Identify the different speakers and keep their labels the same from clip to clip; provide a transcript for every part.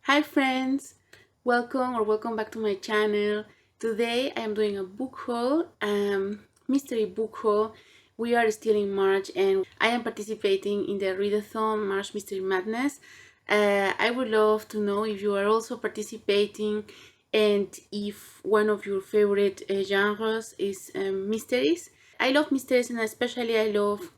Speaker 1: Hi friends, welcome back to my channel. Today I am doing a book haul, mystery book haul. We are still in March and I am participating in the readathon March Mystery Madness. I would love to know if you are also participating and if one of your favorite genres is mysteries. I love mysteries and especially I love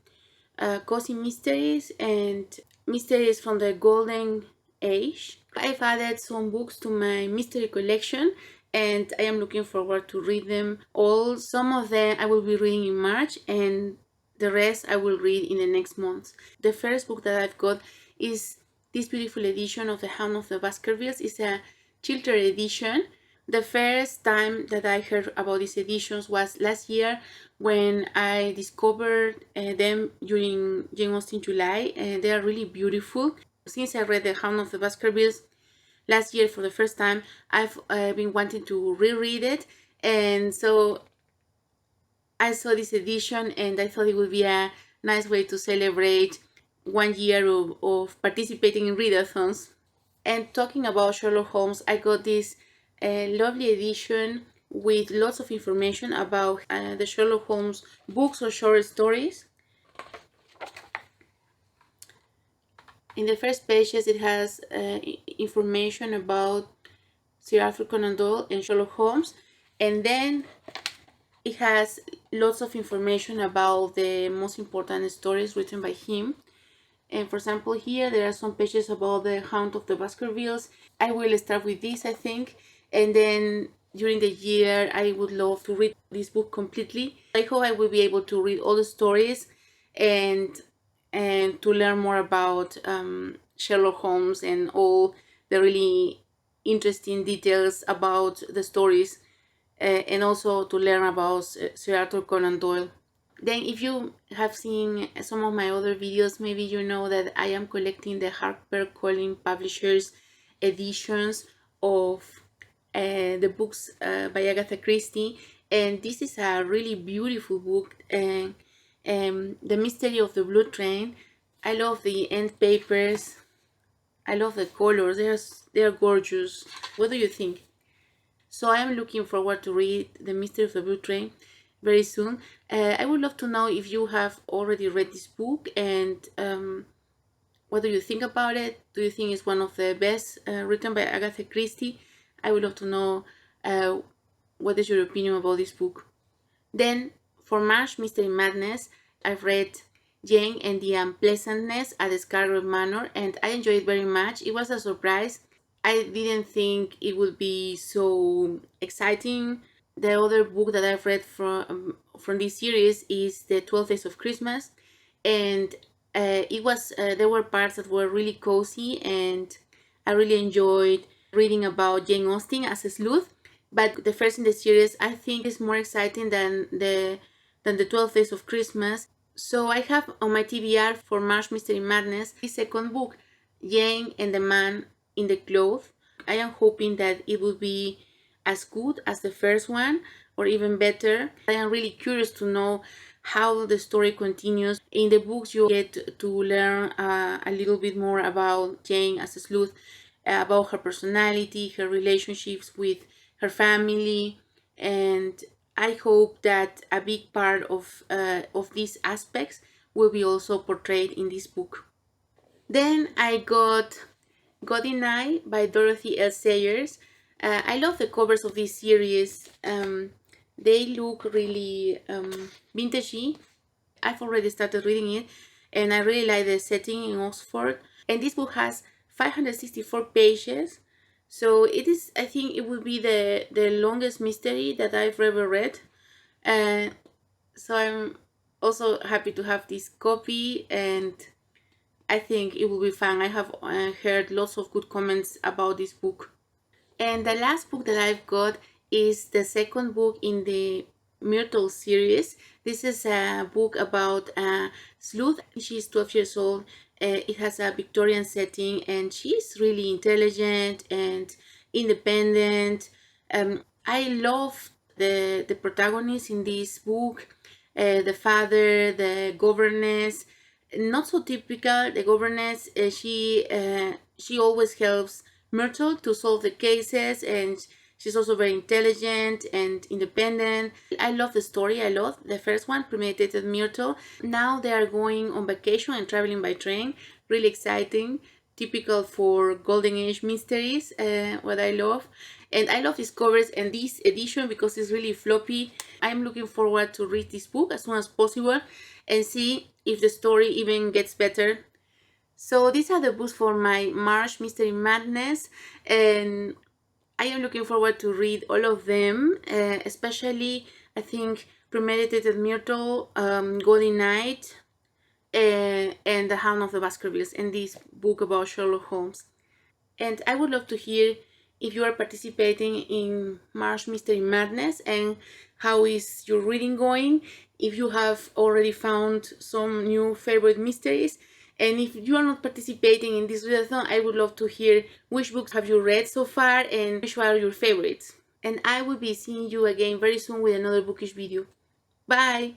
Speaker 1: cozy mysteries and mysteries from the golden age. I've added some books to my mystery collection and I am looking forward to read them all. Some of them I will be reading in March and the rest I will read in the next month. The first book that I've got is this beautiful edition of The Hound of the Baskervilles. It's a Chiltern edition. The first time that I heard about these editions was last year when I discovered them during Jane Austen July. They are really beautiful. Since I read The Hound of the Baskervilles last year for the first time, I've been wanting to reread it, and so I saw this edition and I thought it would be a nice way to celebrate 1 year of participating in readathons. And talking about Sherlock Holmes, I got this lovely edition with lots of information about the Sherlock Holmes books or short stories. In the first pages, it has information about Sir Arthur Conan Doyle and Sherlock Holmes, and then it has lots of information about the most important stories written by him. And for example, here there are some pages about the Hound of the Baskervilles. I will start with this, I think, and then during the year I would love to read this book completely. I hope I will be able to read all the stories and to learn more about Sherlock Holmes and all the really interesting details about the stories, and also to learn about Sir Arthur Conan Doyle. Then if you have seen some of my other videos, maybe you know that I am collecting the HarperCollins Publishers editions of the books by Agatha Christie, and this is a really beautiful book, The Mystery of the Blue Train. I love the end papers. I love the colors. They're gorgeous. What do you think? So I am looking forward to read The Mystery of the Blue Train very soon. I would love to know if you have already read this book and what do you think about it? Do you think it's one of the best written by Agatha Christie? I would love to know what is your opinion about this book. Then for March Mystery Madness, I've read Jane and the Unpleasantness at the Scarlet Manor and I enjoyed it very much. It was a surprise. I didn't think it would be so exciting. The other book that I've read from this series is The 12 Days of Christmas, and there were parts that were really cozy, and I really enjoyed reading about Jane Austen as a sleuth. But the first in the series, I think, is more exciting than the 12 Days of Christmas. So I have on my TBR for March Mystery Madness the second book, Jane and the Man in the Cloth. I am hoping that it will be as good as the first one or even better. I am really curious to know how the story continues. In the books you get to learn a little bit more about Jane as a sleuth, about her personality, her relationships with her family, and I hope that a big part of these aspects will be also portrayed in this book. Then I got Gaudy Night by Dorothy L. Sayers. I love the covers of this series. They look really vintagey. I've already started reading it and I really like the setting in Oxford. And this book has 564 pages. So it is, I think it will be the longest mystery that I've ever read. So I'm also happy to have this copy and I think it will be fun. I have heard lots of good comments about this book. And the last book that I've got is the second book in the Myrtle series. This is a book about a sleuth. She's 12 years old. It has a Victorian setting and she's really intelligent and independent. I love the protagonist in this book, the father, the governess. Not so typical. The governess, she always helps Myrtle to solve the cases, and she's also very intelligent and independent. I love the story. I love the first one, Premeditated Myrtle. Now they are going on vacation and traveling by train. Really exciting, typical for Golden Age mysteries, what I love. And I love these covers and this edition because it's really floppy. I'm looking forward to read this book as soon as possible and see if the story even gets better. So these are the books for my March Mystery Madness, and I am looking forward to read all of them, especially I think Premeditated Myrtle, Gaudy Night, and The Hound of the Baskervilles, and this book about Sherlock Holmes. And I would love to hear if you are participating in March Mystery Madness and how is your reading going, if you have already found some new favorite mysteries, and if you are not participating in this readathon, I would love to hear which books have you read so far and which are your favorites. And I will be seeing you again very soon with another bookish video. Bye!